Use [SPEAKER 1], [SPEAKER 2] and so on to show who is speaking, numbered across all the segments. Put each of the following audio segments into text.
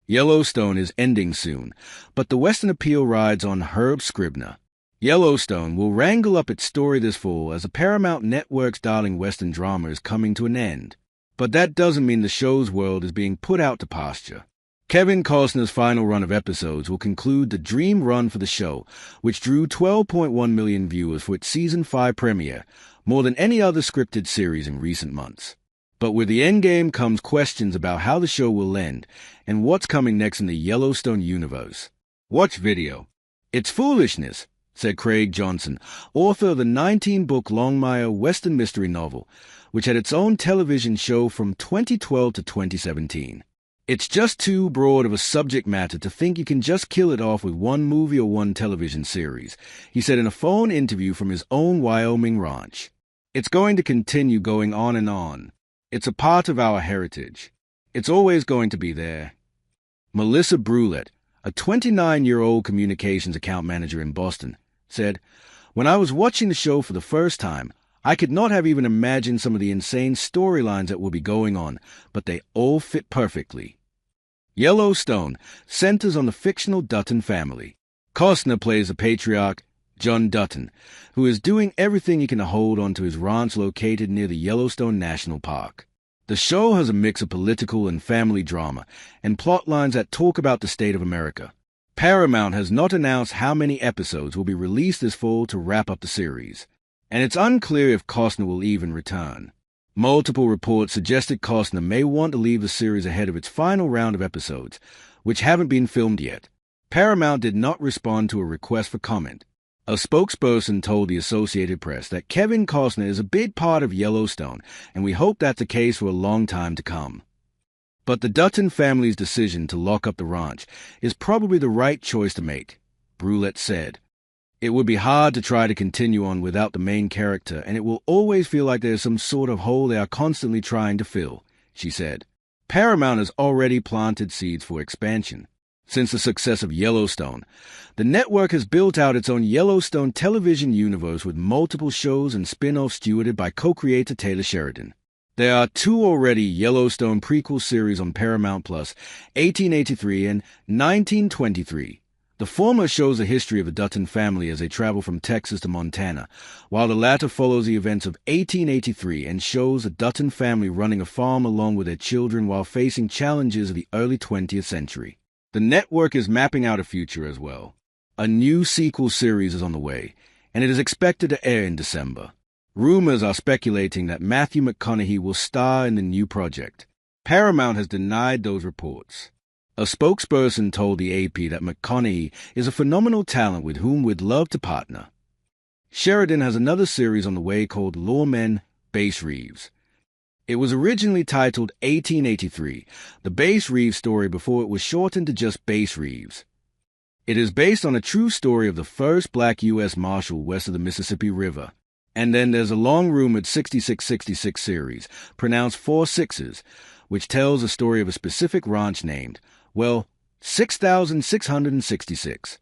[SPEAKER 1] Yellowstone is ending soon, but the Western appeal rides on Herb Scribner. Yellowstone will wrangle up its story this fall as the Paramount Network's darling Western drama is coming to an end. But that doesn't mean the show's world is being put out to pasture. Kevin Costner's final run of episodes will conclude the dream run for the show, which drew 12.1 million viewers for its Season 5 premiere, more than any other scripted series in recent months. But with the endgame comes questions about how the show will end and what's coming next in the Yellowstone universe. Watch video. It's foolishness, said Craig Johnson, author of the 19-book Longmire Western mystery novel, which had its own television show from 2012 to 2017. It's just too broad of a subject matter to think you can just kill it off with one movie or one television series, he said in a phone interview from his own Wyoming ranch. It's going to continue going on and on. It's a part of our heritage. It's always going to be there. Melissa Brulette, a 29-year-old communications account manager in Boston, said, "When I was watching the show for the first time, I could not have even imagined some of the insane storylines that will be going on, but they all fit perfectly." Yellowstone centers on the fictional Dutton family. Costner plays the patriarch, John Dutton, who is doing everything he can to hold on to his ranch located near the Yellowstone National Park. The show has a mix of political and family drama and plot lines that talk about the state of America. Paramount has not announced how many episodes will be released this fall to wrap up the series, and it's unclear if Costner will even return. Multiple reports suggested Costner may want to leave the series ahead of its final round of episodes, which haven't been filmed yet. Paramount did not respond to a request for comment. A spokesperson told the Associated Press that Kevin Costner is a big part of Yellowstone, and we hope that's the case for a long time to come. But the Dutton family's decision to lock up the ranch is probably the right choice to make, Brulette said. It would be hard to try to continue on without the main character, and it will always feel like there's some sort of hole they are constantly trying to fill, she said. Paramount has already planted seeds for expansion. Since the success of Yellowstone, the network has built out its own Yellowstone television universe with multiple shows and spin-offs stewarded by co-creator Taylor Sheridan. There are 2 already Yellowstone prequel series on Paramount+, 1883 and 1923. The former shows the history of the Dutton family as they travel from Texas to Montana, while the latter follows the events of 1883 and shows the Dutton family running a farm along with their children while facing challenges of the early 20th century. The network is mapping out a future as well. A new sequel series is on the way, and it is expected to air in December. Rumors are speculating that Matthew McConaughey will star in the new project. Paramount has denied those reports. A spokesperson told the AP that McConaughey is a phenomenal talent with whom we'd love to partner. Sheridan has another series on the way called Lawmen Base Reeves. It was originally titled 1883, the Base Reeves story before it was shortened to just Base Reeves. It is based on a true story of the first black U.S. Marshal west of the Mississippi River. And then there's a long-rumored 6666 series, pronounced 4 sixes, which tells the story of a specific ranch named, 6,666.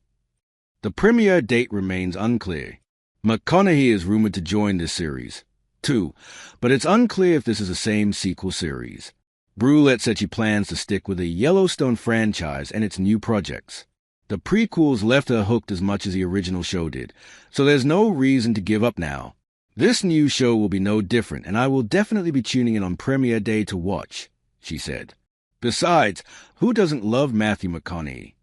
[SPEAKER 1] The premiere date remains unclear. McConaughey is rumored to join this series, too, but it's unclear if this is the same sequel series. Brulette said she plans to stick with the Yellowstone franchise and its new projects. The prequels left her hooked as much as the original show did, so there's no reason to give up now. This new show will be no different, and I will definitely be tuning in on premiere day to watch, she said. Besides, who doesn't love Matthew McConaughey?